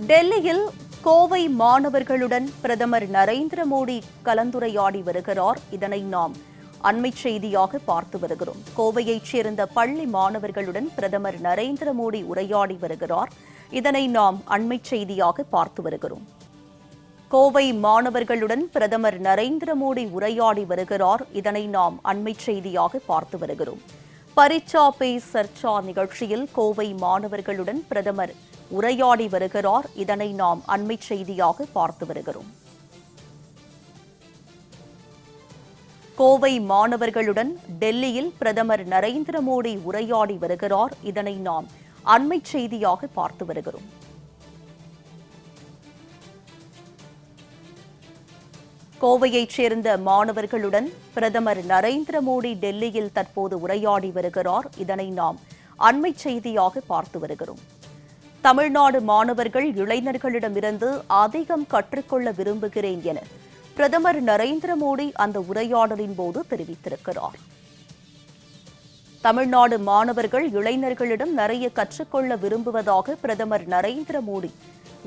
டெல்லியில் கோவை மாணவர்களுடன் பிரதமர் நரேந்திர மோடி கலந்துரையாடி வருகிறார். இதனை நாம் அண்மை செய்தியாக பார்த்து வருகிறோம். கோவையைச் சேர்ந்த பள்ளி மாணவர்களுடன் பிரதமர் நரேந்திர மோடி உரையாடி வருகிறார். இதனை நாம் அண்மை செய்தியாக பார்த்து வருகிறோம். கோவை மாணவர்களுடன் பிரதமர் நரேந்திர மோடி உரையாடி வருகிறார். இதனை நாம் அண்மை செய்தியாக பார்த்து வருகிறோம். பரீட்சா பே சர்ச்சா நிகழ்ச்சியில் கோவை மாணவர்களுடன் பிரதமர் உரையாடி வருகிறார். இதனை நாம் அண்மை செய்தியாக பார்த்து வருகிறோம். கோவை மாணவர்களுடன் டெல்லியில் பிரதமர் நரேந்திர மோடி உரையாடி வருகிறார். இதனை நாம் அண்மை செய்தியாக பார்த்து வருகிறோம். கோவையைச் சேர்ந்த மாணவர்களுடன் பிரதமர் நரேந்திர மோடி டெல்லியில் தற்போது உரையாடி வருகிறார். இதனை நாம் அண்மை செய்தியாக பார்த்து வருகிறோம். தமிழ்நாடு மாணவர்கள் இளைஞர்களிடமிருந்து அதிகம் கற்றுக்கொள்ள விரும்புகிறேன் என பிரதமர் நரேந்திர மோடி அந்த உரையாடலின் போது தெரிவித்திருக்கிறார். தமிழ்நாடு மாணவர்கள் இளைஞர்களிடம் நிறைய கற்றுக்கொள்ள விரும்புவதாக பிரதமர் நரேந்திர மோடி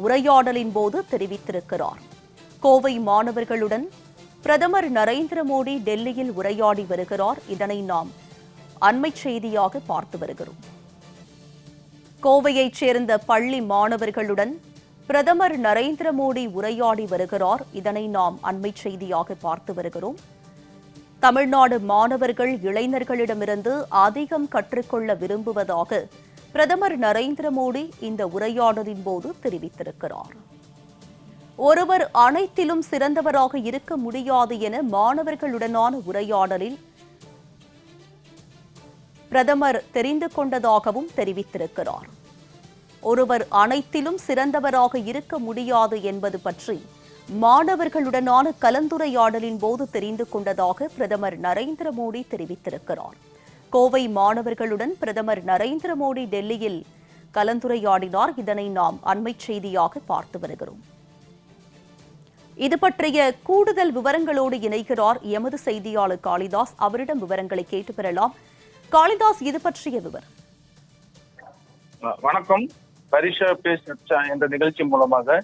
உரையாடலின் போது தெரிவித்திருக்கிறார். கோவை மாணவர்களுடன் பிரதமர் நரேந்திர மோடி டெல்லியில் உரையாடி வருகிறார். இதனை நாம் அண்மை செய்தியாக பார்த்து வருகிறோம். கோவையைச் சேர்ந்த பள்ளி மாணவர்களுடன் பிரதமர் நரேந்திர மோடி உரையாடி வருகிறார். இதனை நாம் அண்மை செய்தியாக பார்த்து வருகிறோம். தமிழ்நாடு மாணவர்கள் இளைஞர்களிடமிருந்து அதிகம் கற்றுக்கொள்ள விரும்புவதாக பிரதமர் நரேந்திர மோடி இந்த உரையாடலின் போது தெரிவித்திருக்கிறார். ஒருவர் அனைத்திலும் சிறந்தவராக இருக்க முடியாது என மாணவர்களுடனான உரையாடலில் பிரதமர் தெரிந்து கொண்டதாகவும் தெரிவித்திருக்கிறார். ஒருவர் அனைத்திலும் சிறந்தவராக இருக்க முடியாது என்பது பற்றி மாணவர்களுடனான கலந்துரையாடலின் போது தெரிந்து கொண்டதாக பிரதமர் நரேந்திர மோடி தெரிவித்திருக்கிறார். கோவை மாணவர்களுடன் பிரதமர் நரேந்திர மோடி டெல்லியில் கலந்துரையாடினார். இதனை நாம் அண்மை செய்தியாக பார்த்து வருகிறோம். இது பற்றிய கூடுதல் விவரங்களோடு இணைகிறார் எமது செய்தியாளர் காளிதாஸ். அவரிடம் விவரங்களை கேட்டு பெறலாம். காளிதாஸ், இது பற்றிய விவரம். வணக்கம். பரீட்சா பே சர்ச்சா என்ற நிகழ்ச்சி மூலமாக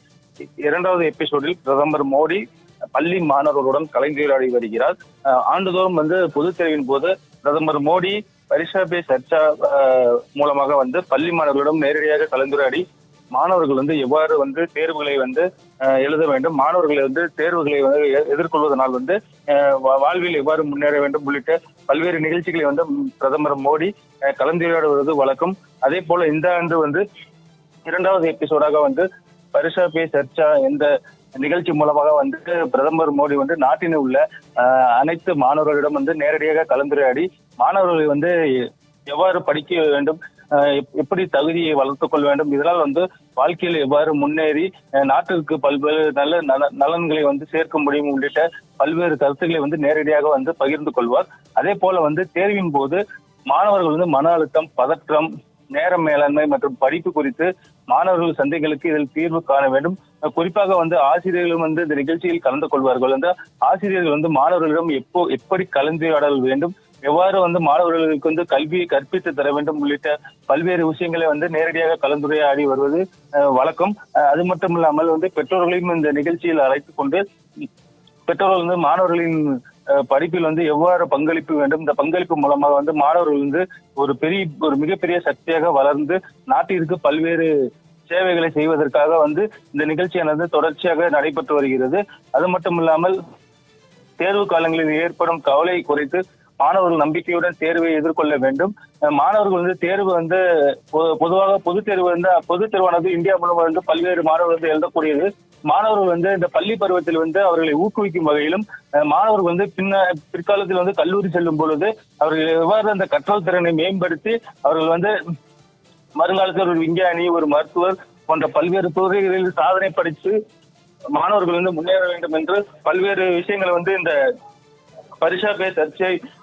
இரண்டாவது எபிசோடில் பிரதமர் மோடி பள்ளி மாணவர்களுடன் கலந்துரையாடி வருகிறார். ஆண்டுதோறும் பொதுத் தேர்வின் போது பிரதமர் மோடி பரீட்சா பே சர்ச்சா மூலமாக பள்ளி மாணவர்களிடம் நேரடியாக கலந்துரையாடி மாணவர்கள் எவ்வாறு தேர்வுகளை எழுத வேண்டும், மாணவர்கள் தேர்வுகளை எதிர்கொள்வதனால் வாழ்வில் எவ்வாறு முன்னேற வேண்டும் உள்ளிட்ட பல்வேறு நிகழ்ச்சிகளை பிரதமர் மோடி கலந்துரையாடுவது வழக்கம். அதே போல இந்த ஆண்டு இரண்டாவது எபிசோடாக பரீட்சா பே சர்ச்சா என்ற நிகழ்ச்சி மூலமாக பிரதமர் மோடி நாட்டில் உள்ள அனைத்து மாணவர்களிடம் நேரடியாக கலந்துரையாடி மாணவர்களை எவ்வாறு படிக்க வேண்டும், எப்படி தகுதியை வளர்த்துக் கொள்ள வேண்டும், இதனால் வாழ்க்கையில் எவ்வாறு முன்னேறி நாட்டிற்கு பல்வேறு நல்ல நலன்களை சேர்க்க முடியும் உள்ளிட்ட பல்வேறு கருத்துக்களை நேரடியாக பகிர்ந்து கொள்வார். அதே போல தேர்வின் போது மாணவர்கள் மன அழுத்தம், பதற்றம், நேர மேலாண்மை மற்றும் படிப்பு குறித்து மாணவர்கள் சந்தைகளுக்கு இதில் தீர்வு காண வேண்டும். குறிப்பாக ஆசிரியர்களும் இந்த நிகழ்ச்சியில் கலந்து கொள்வார்கள். ஆசிரியர்கள் மாணவர்களிடம் எப்படி கலந்துரையாடல் வேண்டும், எவ்வாறு மாணவர்களுக்கு கல்வியை கற்பித்து தர வேண்டும் உள்ளிட்ட பல்வேறு விஷயங்களை நேரடியாக கலந்துரையாடி வருவது வழக்கம். அது மட்டும் இல்லாமல் பெற்றோர்களையும் இந்த நிகழ்ச்சியில் அழைத்துக் கொண்டு பெற்றோர்கள் மாணவர்களின் படிப்பில் எவ்வாறு பங்களிப்பு வேண்டும், இந்த பங்களிப்பு மூலமாக மாணவர்கள் ஒரு மிகப்பெரிய சக்தியாக வளர்ந்து நாட்டிற்கு பல்வேறு சேவைகளை செய்வதற்காக இந்த நிகழ்ச்சியானது தொடர்ச்சியாக நடைபெற்று வருகிறது. அது மட்டும் இல்லாமல் தேர்வு காலங்களில் ஏற்படும் கவலை குறைத்து மாணவர்கள் நம்பிக்கையுடன் தேர்வை எதிர்கொள்ள வேண்டும். மாணவர்கள் தேர்வு பொதுவாக பொதுத் தேர்வானது இந்தியா முழுவதும் பல்வேறு மாணவர்கள் எழுதக்கூடியது. மாணவர்கள் இந்த பள்ளி பருவத்தில் அவர்களை ஊக்குவிக்கும் வகையிலும் மாணவர்கள் பிற்காலத்தில் கல்லூரி செல்லும் பொழுது அவர்கள் எவ்வாறு அந்த கற்றல் திறனை மேம்படுத்தி அவர்கள் வருங்காலத்தில் ஒரு விஞ்ஞானி, ஒரு மருத்துவர் போன்ற பல்வேறு துறைகளில் சாதனை படித்து மாணவர்கள் முன்னேற வேண்டும் என்று பல்வேறு விஷயங்களை இந்த பரீட்சா பே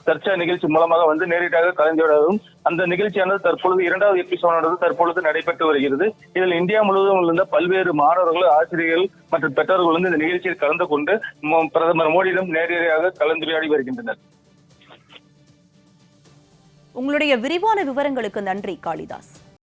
சர்ச்சா நிகழ்ச்சி மூலமாக நேரடியாக கலந்துரையாடும் அந்த நிகழ்ச்சியானது தற்பொழுது இரண்டாவது எபிசோடானது தற்பொழுது நடைபெற்று வருகிறது. இதில் இந்தியா முழுவதும் உள்ள பல்வேறு மாணவர்கள், ஆசிரியர்கள் மற்றும் பெற்றோர்கள் இந்த நிகழ்ச்சியில் கலந்து கொண்டு பிரதமர் மோடியிடம் நேரடியாக கலந்துரையாடி வருகின்றனர். உங்களுடைய விரிவான விவரங்களுக்கு நன்றி காளிதாஸ்.